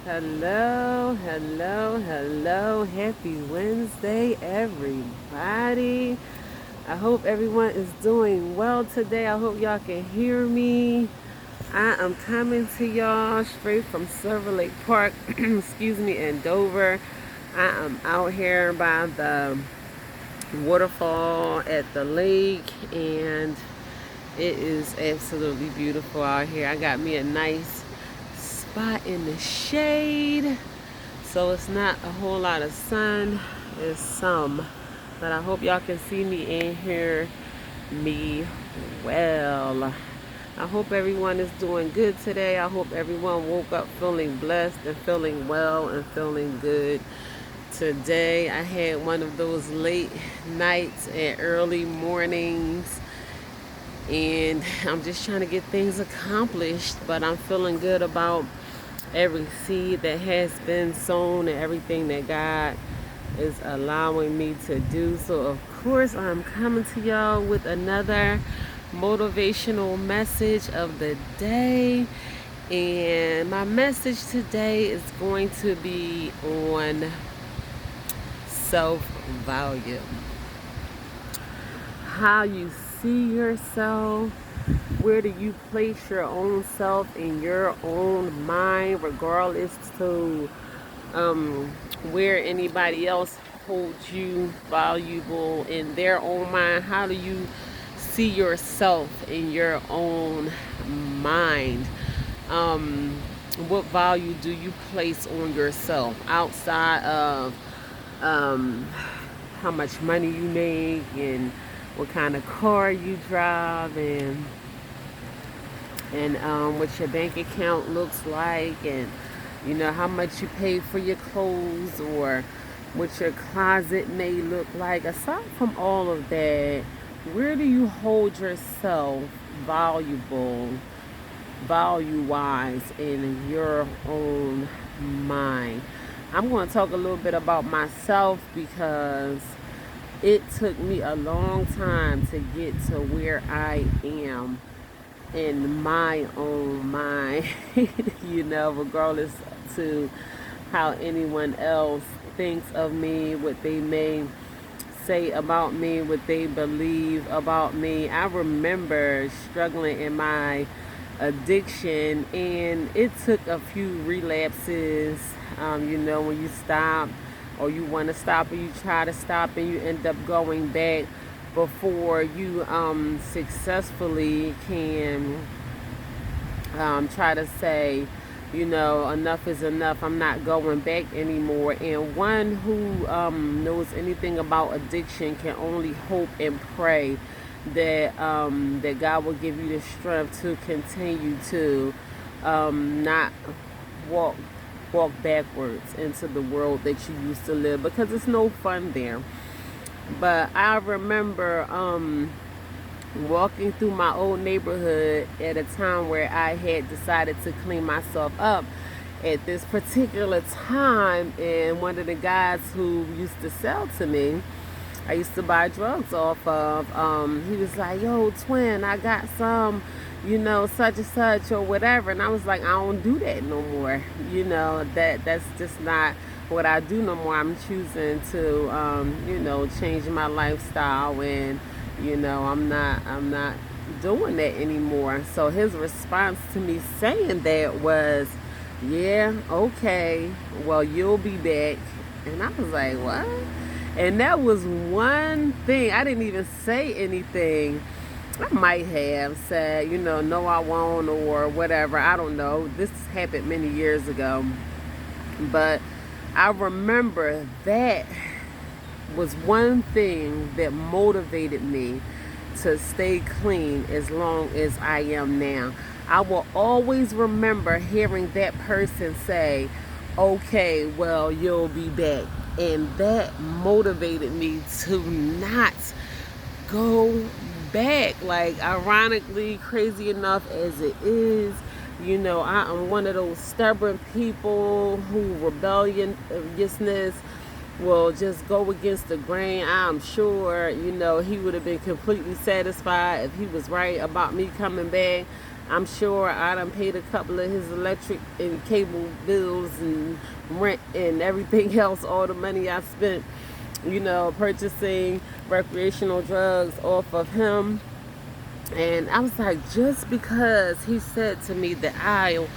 Hello, hello, hello. Happy Wednesday, everybody. I hope everyone is doing well today. I hope y'all can hear me. I am coming to y'all straight from Silver Lake Park, excuse me, in Dover. I am out here by the waterfall at the lake, and it is absolutely beautiful out here. I got me a nice spot in the shade. So it's not a whole lot of sun, it's some. But I hope y'all can see me and hear me well. I hope everyone is doing good today. I hope everyone woke up feeling blessed and feeling well and feeling good today. I had one of those late nights and early mornings, and I'm just trying to get things accomplished, but I'm feeling good about every seed that has been sown and everything that God is allowing me to do. So of course I'm coming to y'all with another motivational message of the day, and my message today is going to be on self-value. How you see yourself, where do you place your own self in your own mind, regardless to where anybody else holds you valuable in their own mind? How do you see yourself in your own mind? What value do you place on yourself outside of how much money you make and what kind of car you drive, and what your bank account looks like, and how much you pay for your clothes, or what your closet may look like. Aside from all of that, where do you hold yourself valuable, value wise, in your own mind? I'm going to talk a little bit about myself because it took me a long time to get to where I am in my own mind, regardless to how anyone else thinks of me, what they may say about me, what they believe about me. I remember struggling in my addiction, and it took a few relapses. When you stop, or you want to stop, or you try to stop, and you end up going back before you successfully can try to say, enough is enough. I'm not going back anymore. And one who knows anything about addiction can only hope and pray that that God will give you the strength to continue to not walk backwards into the world that you used to live, because it's no fun there. But I remember walking through my old neighborhood at a time where I had decided to clean myself up at this particular time, and one of the guys who used to sell to me, I used to buy drugs off of, he was like, "Yo, twin, I got some, such and such or whatever." And I was like, "I don't do that no more. That's just not what I do no more. I'm choosing to, change my lifestyle, and I'm not doing that anymore." So his response to me saying that was, "Yeah, okay, well, you'll be back." And I was like, "What?" And that was one thing. I didn't even say anything. I might have said, "No, I won't," or whatever. I don't know. This happened many years ago. But I remember that was one thing that motivated me to stay clean as long as I am now. I will always remember hearing that person say, "Okay, well, you'll be back." And that motivated me to not go back. Like, ironically, crazy enough as it is, I am one of those stubborn people who rebelliousness will just go against the grain. I'm sure, he would have been completely satisfied if he was right about me coming back. I'm sure I done paid a couple of his electric and cable bills and rent and everything else, all the money I spent, purchasing recreational drugs off of him. And I was like, just because he said to me that I'll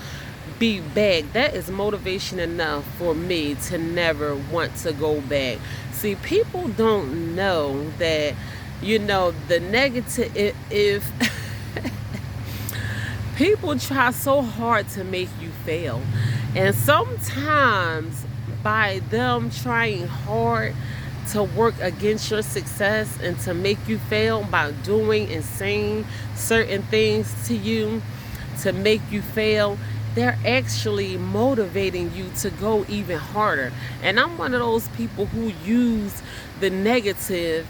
be back, that is motivation enough for me to never want to go back. See, people don't know that, the negative, if people try so hard to make you fail. And sometimes by them trying hard to work against your success and to make you fail by doing and saying certain things to you to make you fail, they're actually motivating you to go even harder. And I'm one of those people who use the negativity,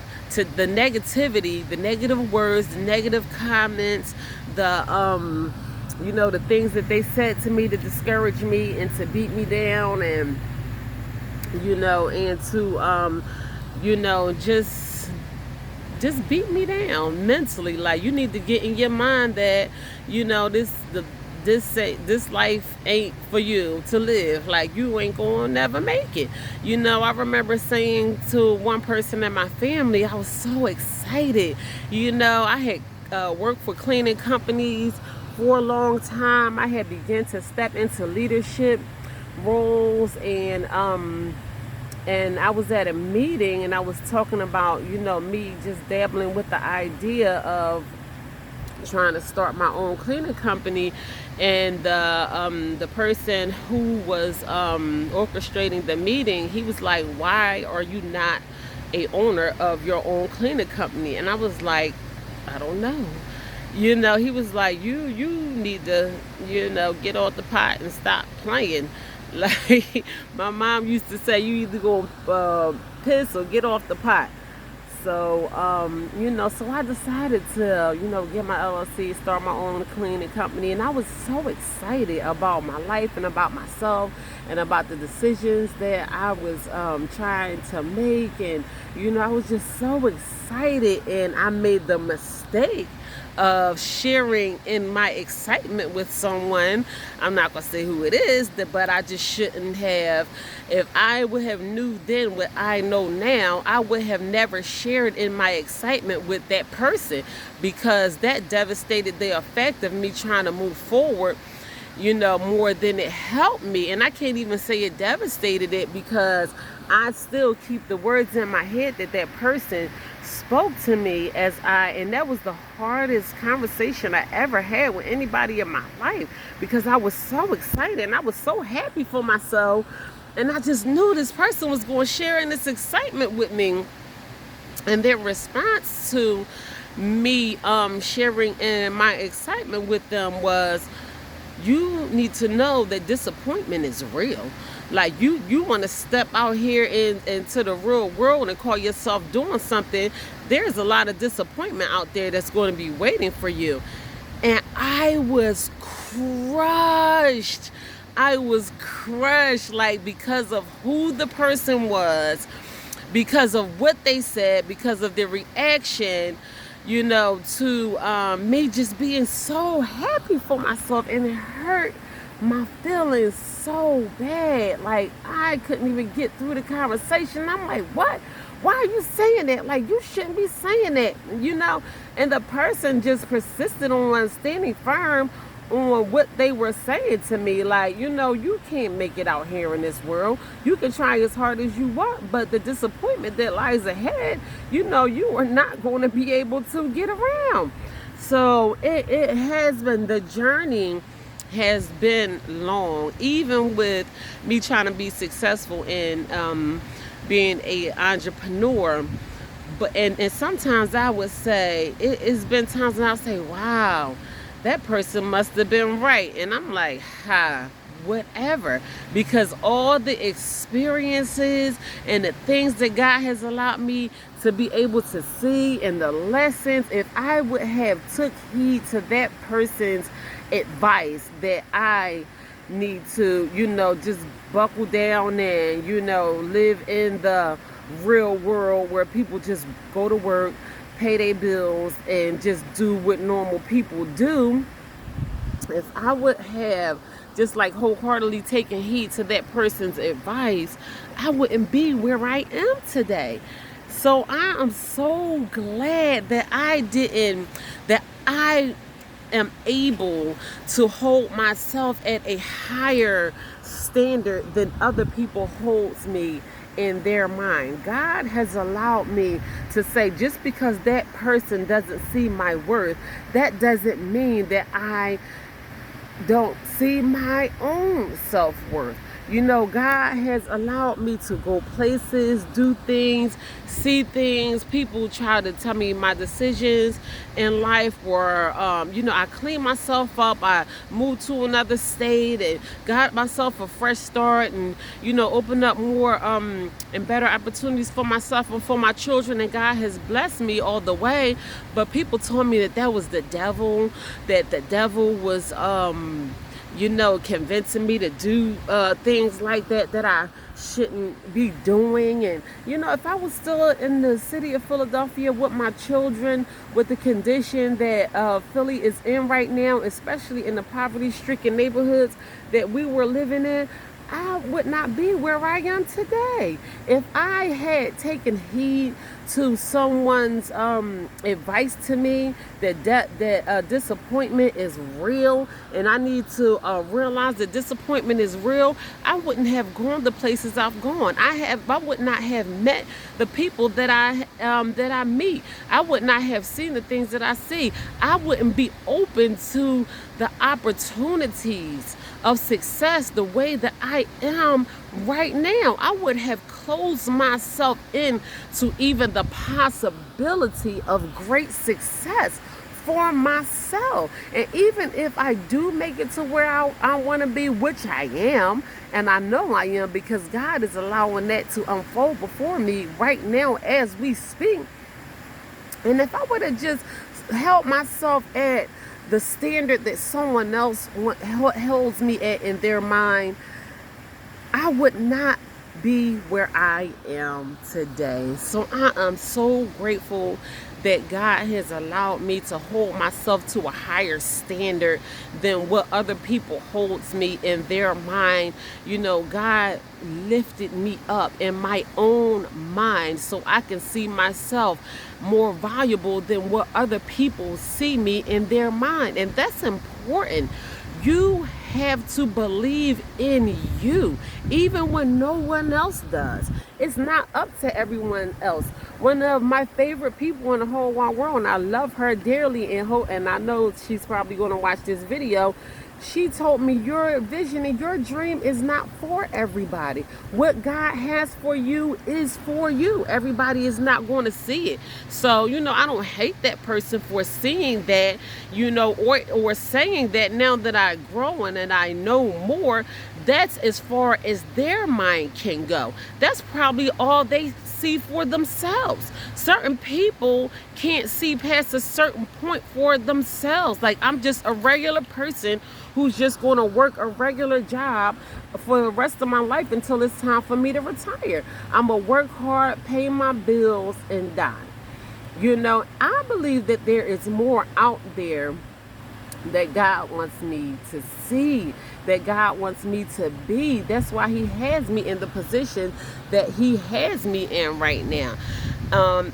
the negative words, the negative comments, the things that they said to me to discourage me and to beat me down, and and to just beat me down mentally. Like, you need to get in your mind that this life ain't for you to live. Like, you ain't gonna never make it. I remember saying to one person in my family, I was so excited. I had worked for cleaning companies for a long time. I had begun to step into leadership roles, and I was at a meeting and I was talking about, me just dabbling with the idea of trying to start my own cleaning company. And the person who was orchestrating the meeting, he was like, why are you not a owner of your own cleaning company? And I was like, I don't know. He was like, you need to, get off the pot and stop playing. Like, my mom used to say, you either go piss or get off the pot. So, so I decided to, get my LLC, start my own cleaning company. And I was so excited about my life and about myself and about the decisions that I was trying to make. And, I was just so excited, and I made the mistake of sharing in my excitement with someone. I'm not gonna say who it is, but I just shouldn't have. If I would have knew then what I know now, I would have never shared in my excitement with that person, because that devastated the effect of me trying to move forward, more than it helped me. And I can't even say it devastated it, because I still keep the words in my head that person spoke to me, and that was the hardest conversation I ever had with anybody in my life, because I was so excited and I was so happy for myself, and I just knew this person was going to share in this excitement with me. And their response to me sharing in my excitement with them was, you need to know that disappointment is real. Like, you want to step out here into the real world and call yourself doing something. There's a lot of disappointment out there that's going to be waiting for you. And I was crushed. Like, because of who the person was, because of what they said, because of their reaction, to me just being so happy for myself. And it hurt my feelings so bad. Like, I couldn't even get through the conversation. I'm like, what? Why are you saying that? Like, you shouldn't be saying that, And the person just persisted on standing firm on what they were saying to me. Like, you can't make it out here in this world. You can try as hard as you want, but the disappointment that lies ahead, you are not going to be able to get around. So it has been, the journey has been long, even with me trying to be successful in being a entrepreneur. But and sometimes I would say, it's been times when I would say, wow, that person must have been right. And I'm like, whatever. Because all the experiences and the things that God has allowed me to be able to see, and the lessons, if I would have took heed to that person's advice that I need to, just buckle down and, live in the real world where people just go to work, pay their bills, and just do what normal people do, if I would have just like wholeheartedly taken heed to that person's advice, I wouldn't be where I am today. So I am so glad that I am able to hold myself at a higher standard than other people holds me in their mind. God has allowed me to say, just because that person doesn't see my worth, that doesn't mean that I don't see my own self-worth. You know, God has allowed me to go places, do things, see things. People try to tell me my decisions in life were, I cleaned myself up. I moved to another state and got myself a fresh start and, opened up more and better opportunities for myself and for my children. And God has blessed me all the way. But people told me that was the devil, that the devil was, convincing me to do things like that I shouldn't be doing. And, if I was still in the city of Philadelphia with my children, with the condition that Philly is in right now, especially in the poverty-stricken neighborhoods that we were living in, I would not be where I am today. If I had taken heed to someone's advice to me that disappointment is real, and I need to realize that disappointment is real, I wouldn't have gone the places I've gone. I would not have met the people that I meet. I would not have seen the things that I see. I wouldn't be open to the opportunities of success the way that I am right now. I would have closed myself in to even the possibility of great success for myself. And even if I do make it to where I want to be, which I am, and I know I am, because God is allowing that to unfold before me right now as we speak. And if I would have just held myself at the standard that someone else holds me at in their mind, I would not be where I am today. So I am so grateful that God has allowed me to hold myself to a higher standard than what other people holds me in their mind. God lifted me up in my own mind so I can see myself more valuable than what other people see me in their mind. And that's important. You have to believe in you, even when no one else does. It's not up to everyone else. One of my favorite people in the whole wide world, and I love her dearly, and I know she's probably going to watch this video. She told me, your vision and your dream is not for everybody. What God has for you is for you. Everybody is not going to see it. So, I don't hate that person for seeing that, or saying that. Now that I'm growing and I know more, that's as far as their mind can go. That's probably all they see for themselves. Certain people can't see past a certain point for themselves. Like, I'm just a regular person who's just going to work a regular job for the rest of my life until it's time for me to retire. I'm going to work hard, pay my bills, and die. I believe that there is more out there that God wants me to see, that God wants me to be. That's why he has me in the position that he has me in right now.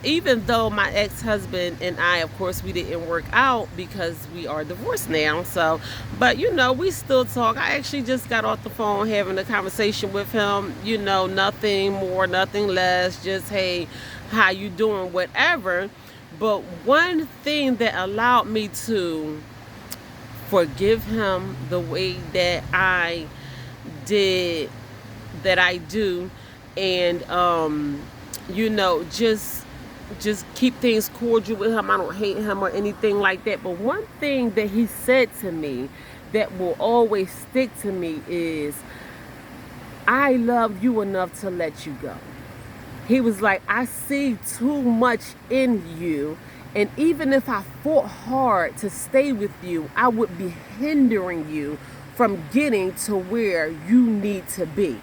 Even though my ex-husband and I, of course, we didn't work out because we are divorced now. So, but we still talk. I actually just got off the phone having a conversation with him. Nothing more, nothing less. Just, hey, how you doing? Whatever. But one thing that allowed me to forgive him the way that I do, and just keep things cordial with him. I don't hate him or anything like that. But one thing that he said to me that will always stick to me is, I love you enough to let you go. He was like, I see too much in you, and even if I fought hard to stay with you, I would be hindering you from getting to where you need to be.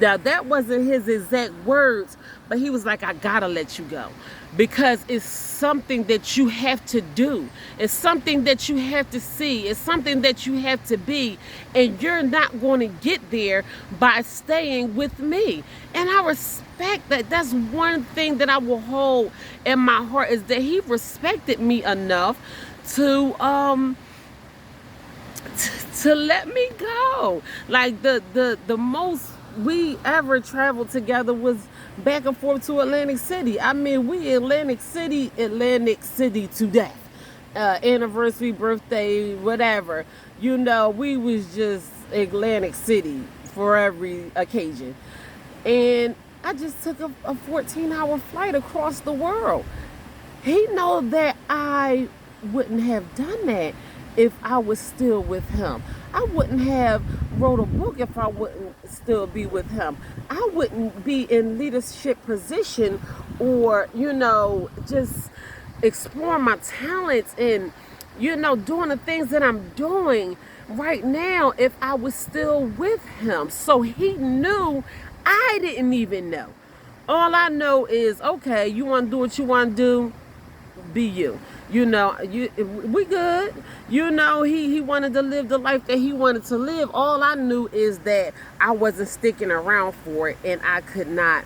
Now, that wasn't his exact words, but he was like, I gotta let you go. Because it's something that you have to do. It's something that you have to see. It's something that you have to be. And you're not going to get there by staying with me. And I respect that. That's one thing that I will hold in my heart, is that he respected me enough to to let me go. Like the most we ever traveled together was back and forth to Atlantic City. I mean, we Atlantic City to death. Anniversary, birthday, whatever. You know, we was just Atlantic City for every occasion. And I just took a 14-hour flight across the world. He know that I wouldn't have done that if I was still with him. I wouldn't have wrote a book if I wouldn't still be with him. I wouldn't be in leadership position, or, you know, just exploring my talents and, you know, doing the things that I'm doing right now if I was still with him. So he knew. I didn't even know. All I know is, okay, you want to do what you want to do, be you. You know, we good. You know, he wanted to live the life that he wanted to live. All I knew is that I wasn't sticking around for it, and I could not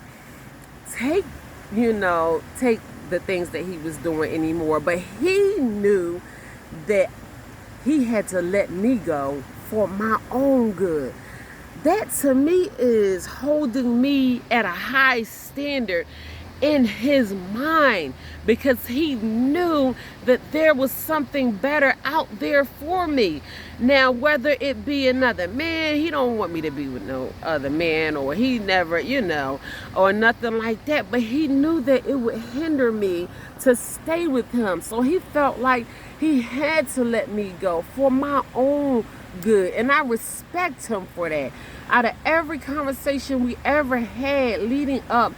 take the things that he was doing anymore. But he knew that he had to let me go for my own good. That to me is holding me at a high standard in his mind, because he knew that there was something better out there for me. Now, whether it be another man, he don't want me to be with no other man, or he never, or nothing like that, but he knew that it would hinder me to stay with him. So he felt like he had to let me go for my own good, and I respect him for that. Out of every conversation we ever had leading up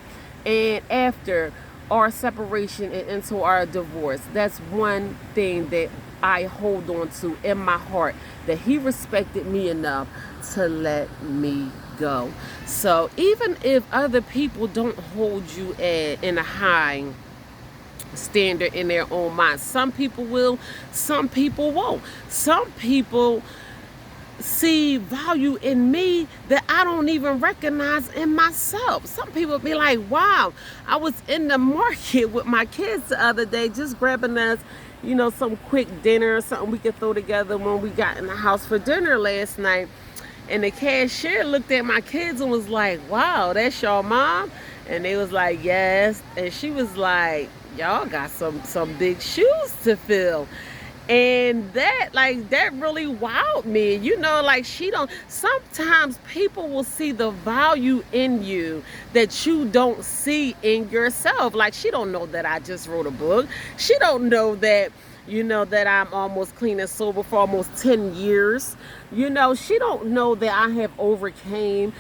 and after our separation and into our divorce, that's one thing that I hold on to in my heart, that he respected me enough to let me go. So even if other people don't hold you in a high standard in their own mind, some people will, some people won't. Some people see value in me that I don't even recognize in myself. Some people be like, wow, I was in the market with my kids the other day, just grabbing us, some quick dinner or something we could throw together when we got in the house for dinner last night. And the cashier looked at my kids and was like, wow, that's your mom? And they was like, yes. And she was like, y'all got some big shoes to fill. And that really wowed me. Sometimes people will see the value in you that you don't see in yourself. Like, she don't know that I just wrote a book. She don't know that, that I'm almost clean and sober for almost 10 years. She don't know that I have overcame,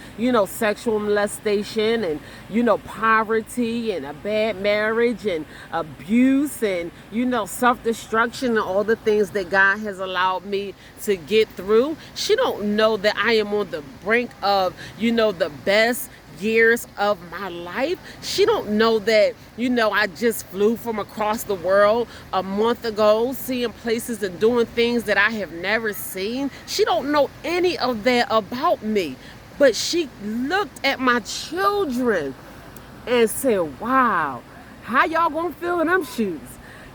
sexual molestation and, poverty and a bad marriage and abuse and, self-destruction and all the things that God has allowed me to get through. She don't know that I am on the brink of, the best years of my life. She don't know that, I just flew from across the world a month ago, seeing places and doing things that I have never seen. She don't know any of that about me. But she looked at my children and said, wow, how y'all gonna fill in them shoes?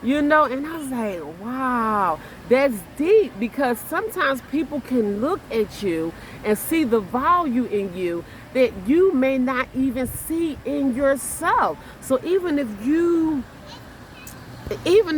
And I was like, wow, that's deep, because sometimes people can look at you and see the value in you that you may not even see in yourself. So even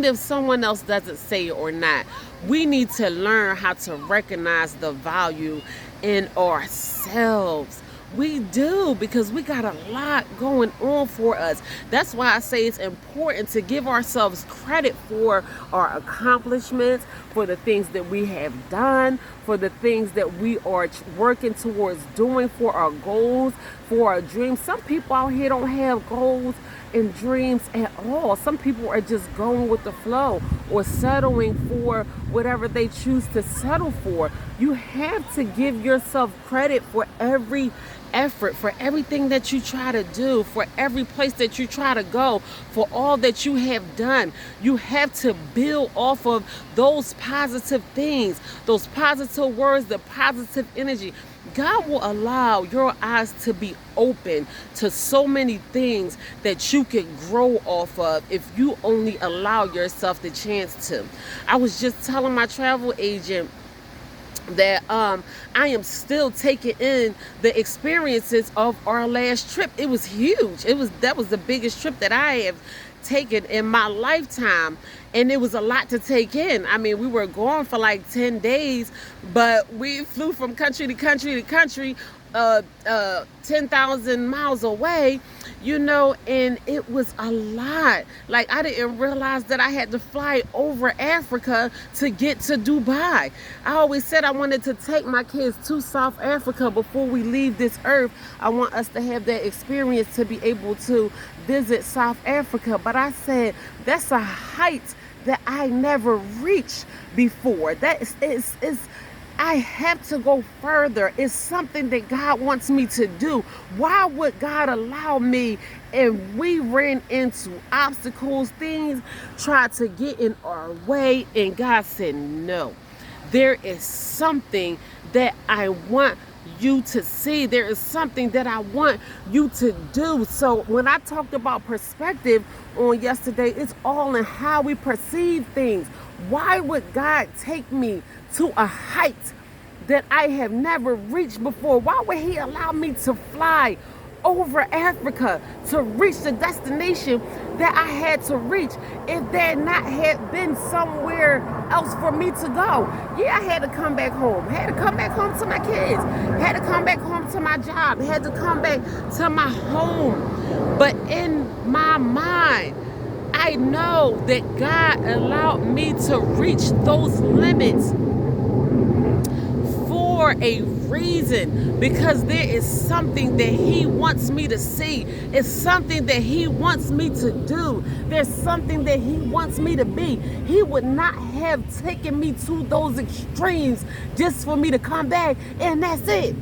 if someone else doesn't say it or not, we need to learn how to recognize the value in ourselves. We do, because we got a lot going on for us. That's why I say it's important to give ourselves credit for our accomplishments, for the things that we have done, for the things that we are working towards doing, for our goals, for our dreams. Some people out here don't have goals and dreams at all. Some people are just going with the flow or settling for whatever they choose to settle for. You have to give yourself credit for every effort, for everything that you try to do, for every place that you try to go, for all that you have done. You have to build off of those positive things, those positive words, the positive energy. God will allow your eyes to be open to so many things that you can grow off of if you only allow yourself the chance to. I was just telling my travel agent that I am still taking in the experiences of our last trip. It was huge. That was the biggest trip that I have taken in my lifetime, and it was a lot to take in. I mean, we were gone for like 10 days, but we flew from country to country to country, 10,000 miles away, and it was a lot. Like, I didn't realize that I had to fly over Africa to get to Dubai. I always said I wanted to take my kids to South Africa before we leave this earth. I want us to have that experience to be able to visit South Africa. But I said, that's a height that I never reached before. That is I have to go further. It's something that God wants me to do. Why would God allow me? And we ran into obstacles, things tried to get in our way, and God said, no. There is something that I want you to see. There is something that I want you to do. So when I talked about perspective on yesterday, it's all in how we perceive things. Why would God take me to a height that I have never reached before? Why would he allow me to fly over Africa to reach the destination that I had to reach if there not had been somewhere else for me to go? Yeah, I had to come back home. I had to come back home to my kids. I had to come back home to my job. I had to come back to my home. But in my mind, I know that God allowed me to reach those limits for a reason, because there is something that he wants me to see. It's something that he wants me to do. There's something that he wants me to be. He would not have taken me to those extremes just for me to come back and that's it.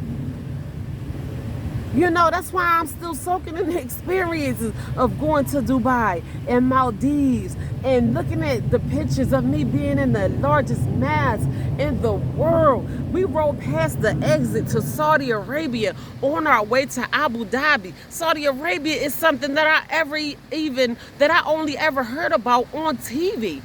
That's why I'm still soaking in the experiences of going to Dubai and Maldives and looking at the pictures of me being in the largest mosque in the world. We rode past the exit to Saudi Arabia on our way to Abu Dhabi. Saudi Arabia is something that I only ever heard about on TV.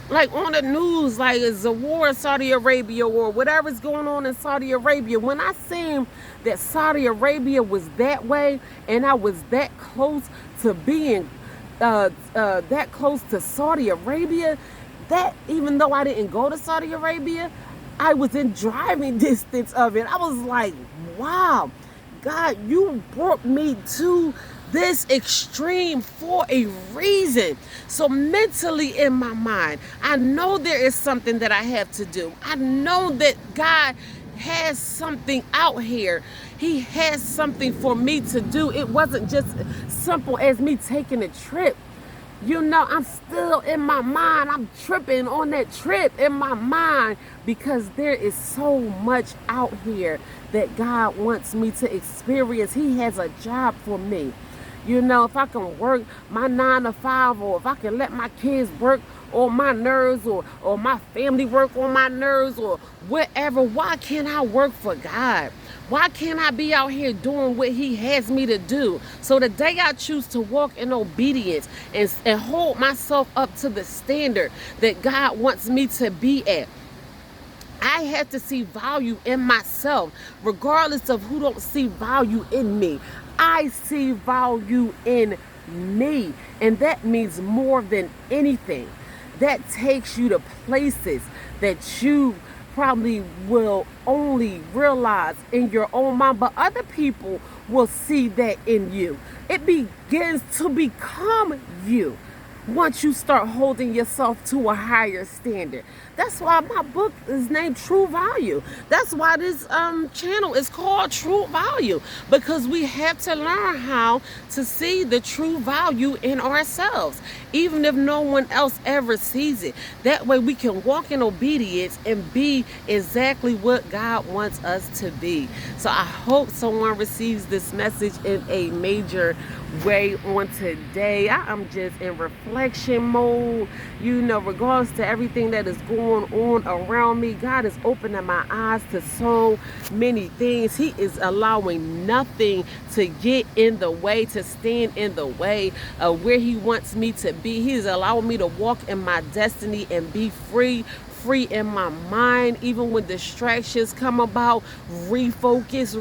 Like on the news, like it's a war in Saudi Arabia or whatever's going on in Saudi Arabia. When I seen that Saudi Arabia was that way and I was that close to being that close to Saudi Arabia, that even though I didn't go to Saudi Arabia, I was in driving distance of it. I was like, wow, God, you brought me to this extreme for a reason. So mentally in my mind, I know there is something that I have to do. I know that God has something out here. He has something for me to do. It wasn't just simple as me taking a trip. I'm still in my mind. I'm tripping on that trip in my mind because there is so much out here that God wants me to experience. He has a job for me. If I can work my 9 to 5, or if I can let my kids work on my nerves, or my family work on my nerves, or whatever, why can't I work for God? Why can't I be out here doing what he has me to do? So the day I choose to walk in obedience and hold myself up to the standard that God wants me to be at, I have to see value in myself, regardless of who don't see value in me. I see value in me, and that means more than anything. That takes you to places that you probably will only realize in your own mind, but other people will see that in you. It begins to become you. once you start holding yourself to a higher standard. That's why my book is named True Value. That's why this channel is called True Value, because we have to learn how to see the true value in ourselves, even if no one else ever sees it. That way we can walk in obedience and be exactly what God wants us to be. So I hope someone receives this message in a major way on today. I am just in reflection mode, regardless to everything that is going on around me. God is opening my eyes to so many things. He is allowing nothing to get in the way, to stand in the way of where he wants me to be. He is allowing me to walk in my destiny and be free in my mind. Even when distractions come about, refocus.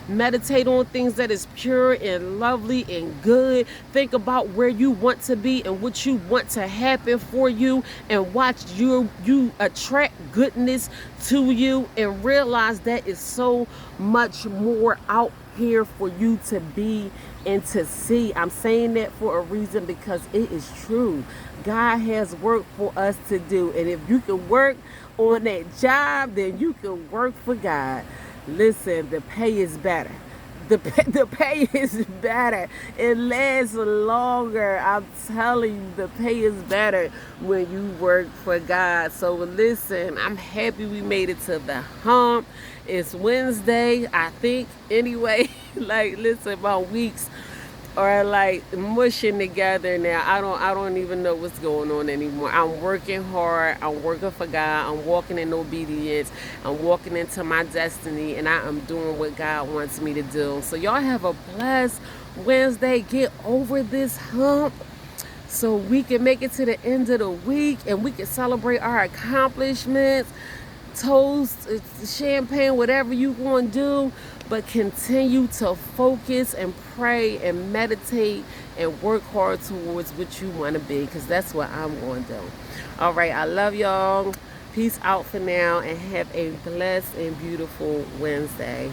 Meditate on things that is pure and lovely and good. Think about where you want to be and what you want to happen for you, and watch you attract goodness to you, and realize that is so much more out here for you to be and to see. I'm saying that for a reason, because it is true. God has work for us to do, and if you can work on that job, then you can work for God. Listen, the pay is better. The pay is better. It lasts longer. I'm telling you, the pay is better when you work for God. So listen, I'm happy we made it to the hump. It's Wednesday, I think. Anyway, listen, my weeks are mushing together now. I don't even know what's going on anymore. I'm working hard. I'm working for God. I'm walking in obedience. I'm walking into my destiny, and I am doing what God wants me to do. So y'all have a blessed Wednesday. Get over this hump so we can make it to the end of the week and we can celebrate our accomplishments. Toast, champagne, whatever you want to do, but continue to focus and pray and meditate and work hard towards what you want to be, because that's what I'm going to do. All right, I love y'all. Peace out for now, and have a blessed and beautiful Wednesday.